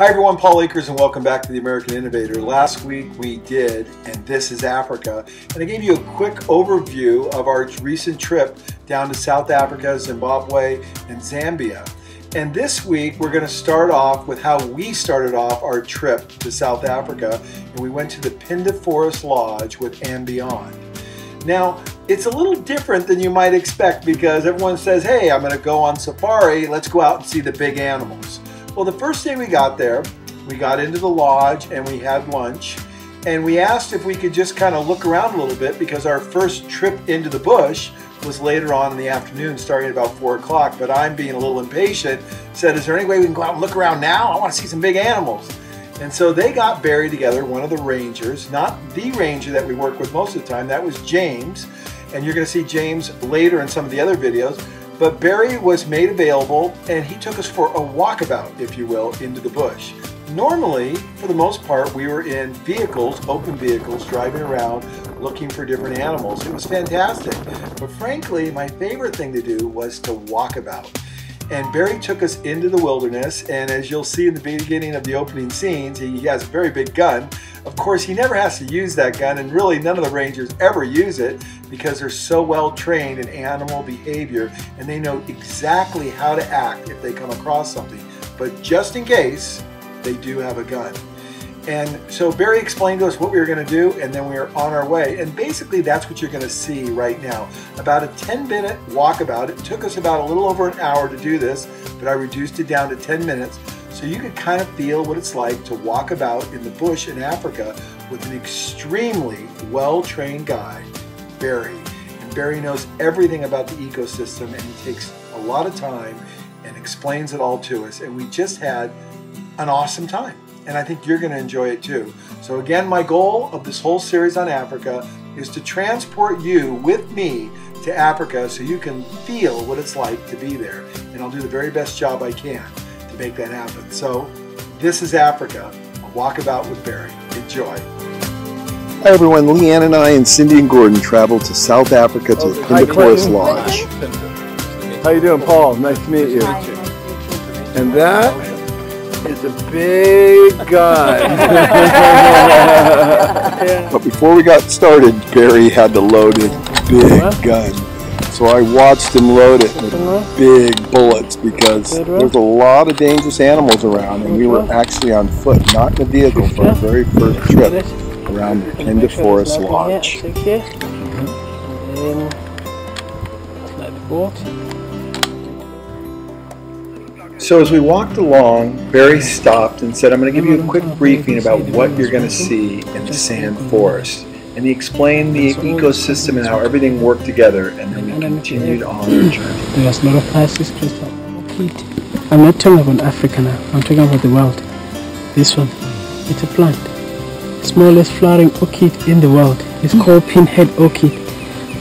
Hi everyone, Paul Akers, and welcome back to the American Innovator. Last week we did, and this is Africa, and I gave you a quick overview of our recent trip down to South Africa, Zimbabwe, and Zambia. And this week we're going to start off with how we started off our trip to South Africa, and we went to the Pinda Forest Lodge with And Beyond. Now, it's a little different than you might expect because everyone says, hey, I'm going to go on safari, let's go out and see the big animals. Well, the first day we got there, we got into the lodge and we had lunch, and we asked if we could just kind of look around a little bit because our first trip into the bush was later on in the afternoon, starting at about 4 o'clock, but I'm being a little impatient, said, is there any way we can go out and look around now? I want to see some big animals. And so they got Barry together, one of the rangers, not the ranger that we work with most of the time, that was James, and you're going to see James later in some of the other videos. But Barry was made available and he took us for a walkabout, if you will, into the bush. Normally, for the most part, we were in vehicles, open vehicles, driving around looking for different animals. It was fantastic. But frankly, my favorite thing to do was to walk about. And Barry took us into the wilderness, and as you'll see in the beginning of the opening scenes, he has a very big gun. Of course, he never has to use that gun, and really none of the rangers ever use it because they're so well trained in animal behavior and they know exactly how to act if they come across something. But just in case, they do have a gun. And so Barry explained to us what we were going to do, and then we were on our way. And basically that's what you're going to see right now. About a 10-minute walkabout. It took us about a little over an hour to do this, but I reduced it down to 10 minutes. So you could kind of feel what it's like to walk about in the bush in Africa with an extremely well-trained guy, Barry. And Barry knows everything about the ecosystem, and he takes a lot of time and explains it all to us. And we just had an awesome time. And I think you're going to enjoy it too. So again, my goal of this whole series on Africa is to transport you with me to Africa so you can feel what it's like to be there. And I'll do the very best job I can to make that happen. So this is Africa, a walkabout with Barry. Enjoy. Hi everyone, Leanne and I and Cindy and Gordon traveled to South Africa to the Pinda Forest Lodge. How you doing, Paul? Nice to meet you. And that is a big gun. But before we got started, Barry had to load his big gun. So I watched him load it with big bullets because there's a lot of dangerous animals around, and we were actually on foot, not in a vehicle, for our very first trip around the Pinda Forest Lodge. So as we walked along, Barry stopped and said, I'm going to give you a quick briefing about what you're going to see in the sand forest. And he explained the ecosystem and how everything worked together, and then we continued on our journey. There's a lot of plastics, I'm not talking about Africa now, I'm talking about the world. This one, it's a plant. Smallest flowering orchid in the world. It's called pinhead orchid.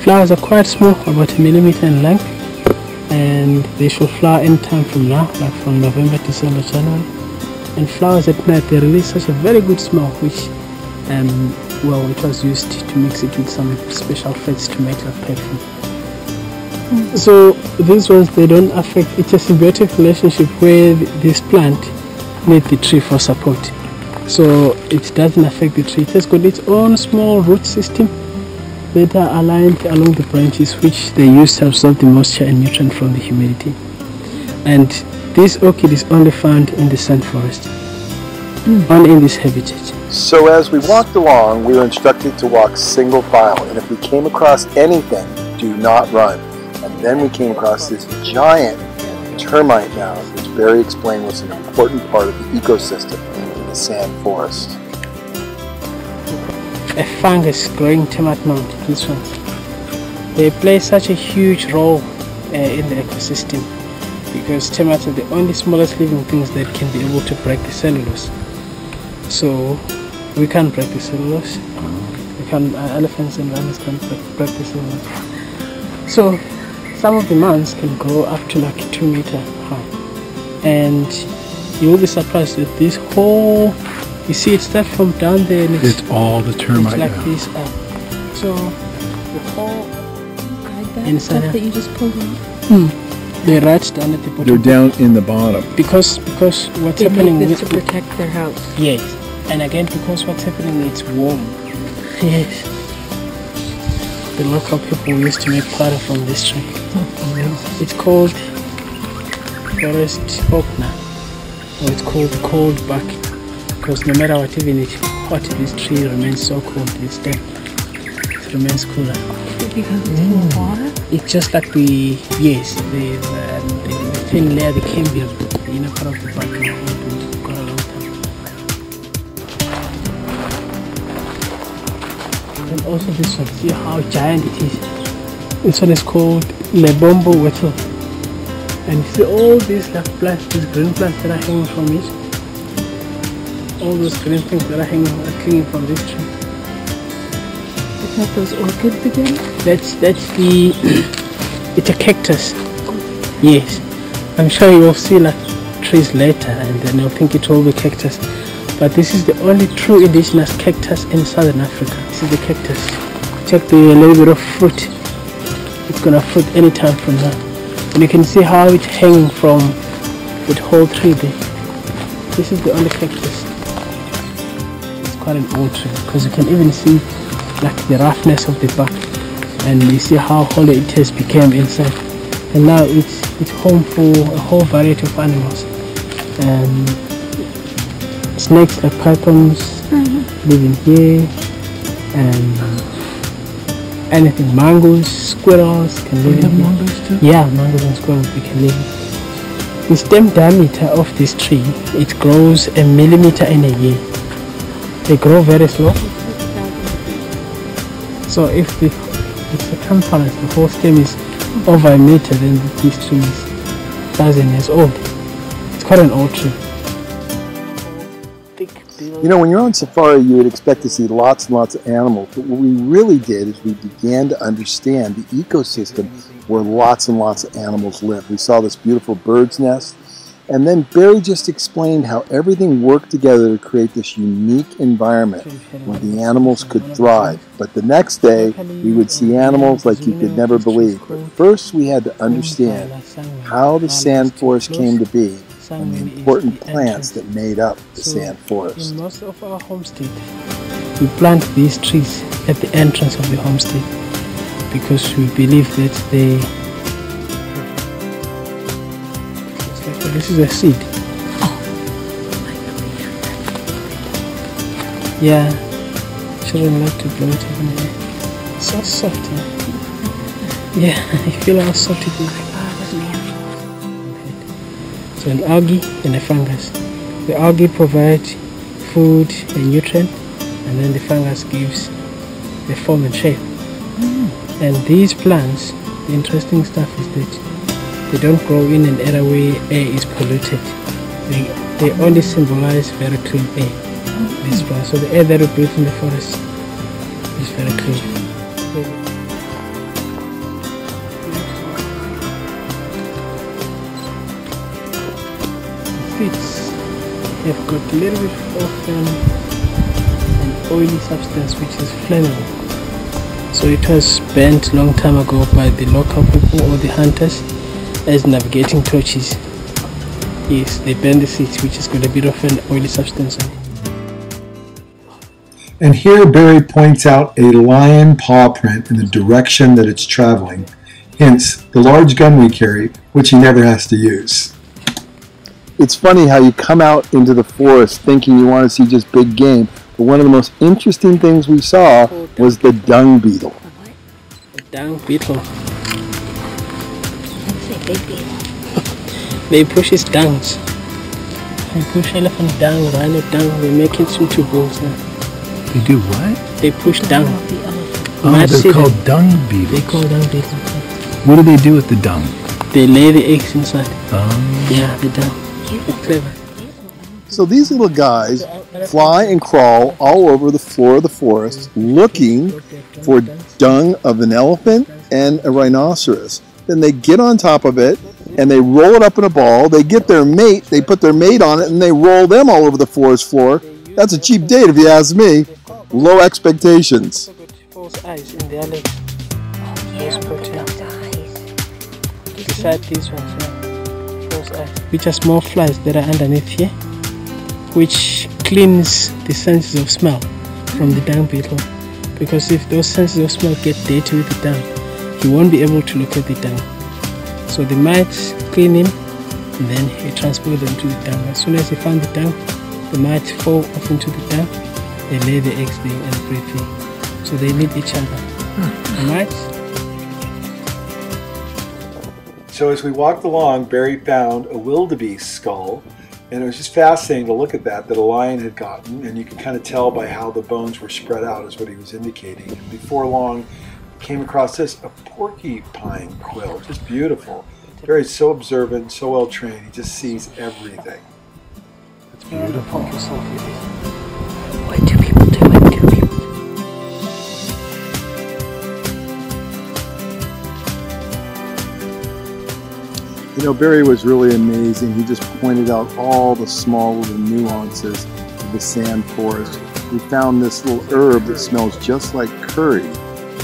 Flowers are quite small, about 1 millimeter in length. And they should flower anytime from now, like from November, December, January. And flowers at night, they release such a very good smell, which, well, it was used to mix it with some special fats to make like perfume. So these ones, they don't affect, it's a symbiotic relationship where this plant needs the tree for support. So it doesn't affect the tree. It has got its own small root system that are aligned along the branches, which they use to absorb the moisture and nutrient from the humidity. And this orchid is only found in the sand forest, only in this habitat. So as we walked along, we were instructed to walk single file, and if we came across anything, do not run. And then we came across this giant termite mound, which Barry explained was an important part of the ecosystem in the sand forest. A fungus growing termite mound, this one. They play such a huge role in the ecosystem because termites are the only smallest living things that can be able to break the cellulose. So we can't break the cellulose. We can, elephants and rhinos can't break the cellulose. So some of the mounds can grow up to like 2 meters high. And you will be surprised that this whole, you see it starts from down there and it's all the termite. It's like this up. So the whole like that, inside that you just pulled out. They're right down at the bottom. They're down in the bottom. Because what's happening This with to protect their house. yes, and again because what's happening, it's warm. Yes. The local people used to make powder from this tree. It's called forest oak now, or it's called cold bark, because no matter what, even if hot, this tree remains so cold. It's dead. It remains cooler. Because it's full of water? It's just like the thin layer, the cambium, the inner part of the bark. Got a long time. And also this one, see how giant it is. This one is called Lebombo Wettle. And you see all these like plants, these green plants that are hanging from it. All those green things that are clinging from this tree. Is that those orchids again? That's the it's a cactus. Yes. I'm sure you will see like trees later and then you'll think it will be cactus. But this is the only true indigenous cactus in southern Africa. This is the cactus. Check the little bit of fruit. It's gonna fruit anytime from now. And you can see how it's hanging from the whole tree there. This is the only cactus. It's quite an old tree because you can even see like the roughness of the bark, and you see how hollow it has become inside. And now it's home for a whole variety of animals. Snakes like pythons live in here, and anything, mangoes, squirrels can live in here. Mangoes too? Yeah, mangoes and squirrels, they can live in here. The stem diameter of this tree, it grows 1 millimeter in a year. They grow very slow. So if the circumference, the whole stem is over 1 meter, then this tree is 1,000 years old. It's quite an old tree. You know, when you're on safari, you would expect to see lots and lots of animals, but what we really did is we began to understand the ecosystem where lots and lots of animals live. We saw this beautiful bird's nest, and then Barry just explained how everything worked together to create this unique environment where the animals could thrive. But the next day, we would see animals like you could never believe. But first, we had to understand how the sand forest came to be and the important plants that made up the sand forest. In most of our homestead, we plant these trees at the entrance of the homestead because we believe that they... This is a seed. Yeah, children like to blow it even here. So soft, yeah. Yeah, I feel how soft it is. So an algae and a fungus. The algae provides food and nutrient, and then the fungus gives the form and shape. And these plants, the interesting stuff is that they don't grow in an area where air is polluted. They only symbolize very clean air. These plants. So the air that we breathe in the forest is very clean. Seeds have got a little bit of an oily substance which is flammable. So it was burnt long time ago by the local people or the hunters as navigating torches. Yes, they burn the seeds, which has got a bit of an oily substance in it. And here Barry points out a lion paw print in the direction that it's traveling, hence the large gun we carry, which he never has to use. It's funny how you come out into the forest thinking you want to see just big game, but one of the most interesting things we saw was the dung beetle. The dung beetle. They push his dungs. They push elephant dung, rhino dung, they make it into balls now. They do what? They push dung. Oh, they're called dung beetles. They call dung beetles. What do they do with the dung? They lay the eggs inside. Oh. Yeah, the dung. It's clever. So these little guys fly and crawl all over the floor of the forest looking for dung of an elephant and a rhinoceros. Then they get on top of it and they roll it up in a ball. They get their mate, they put their mate on it, and they roll them all over the forest floor. That's a cheap date if you ask me. Low expectations. False eyes in their legs. beside these ones here, those are, which are small flies that are underneath here, which cleans the senses of smell from the dung beetle. Because if those senses of smell get dirty with the dung, he won't be able to locate the dung. So the mites clean him, and then he transport them to the dung. As soon as he found the dung, the mites fall off into the dung, they lay the eggs there and breed there. So they need each other. The mites. So as we walked along, Barry found a wildebeest skull, and it was just fascinating to look at that a lion had gotten, and you could kind of tell by how the bones were spread out is what he was indicating. And before long, came across this, a porcupine quill, just beautiful. Barry's so observant, so well trained, he just sees everything. It's beautiful. What do people do? What do people do? You know, Barry was really amazing. He just pointed out all the small little nuances of the sand forest. We found this little herb that smells just like curry.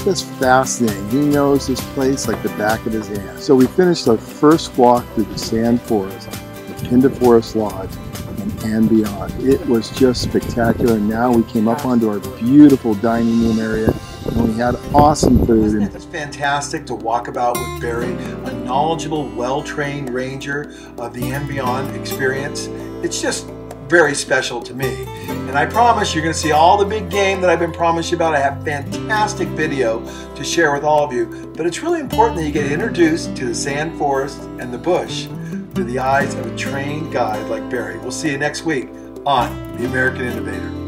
Just fascinating. He knows this place like the back of his hand. So we finished our first walk through the sand forest, the Pinda Forest Lodge, and beyond. It was just spectacular. And now we came up onto our beautiful dining room area, and we had awesome food. It's fantastic to walk about with Barry, a knowledgeable, well-trained ranger of the and beyond experience. It's just very special to me. And I promise you're going to see all the big game that I've been promising you about. I have fantastic video to share with all of you. But it's really important that you get introduced to the sand forest and the bush through the eyes of a trained guide like Barry. We'll see you next week on The American Innovator.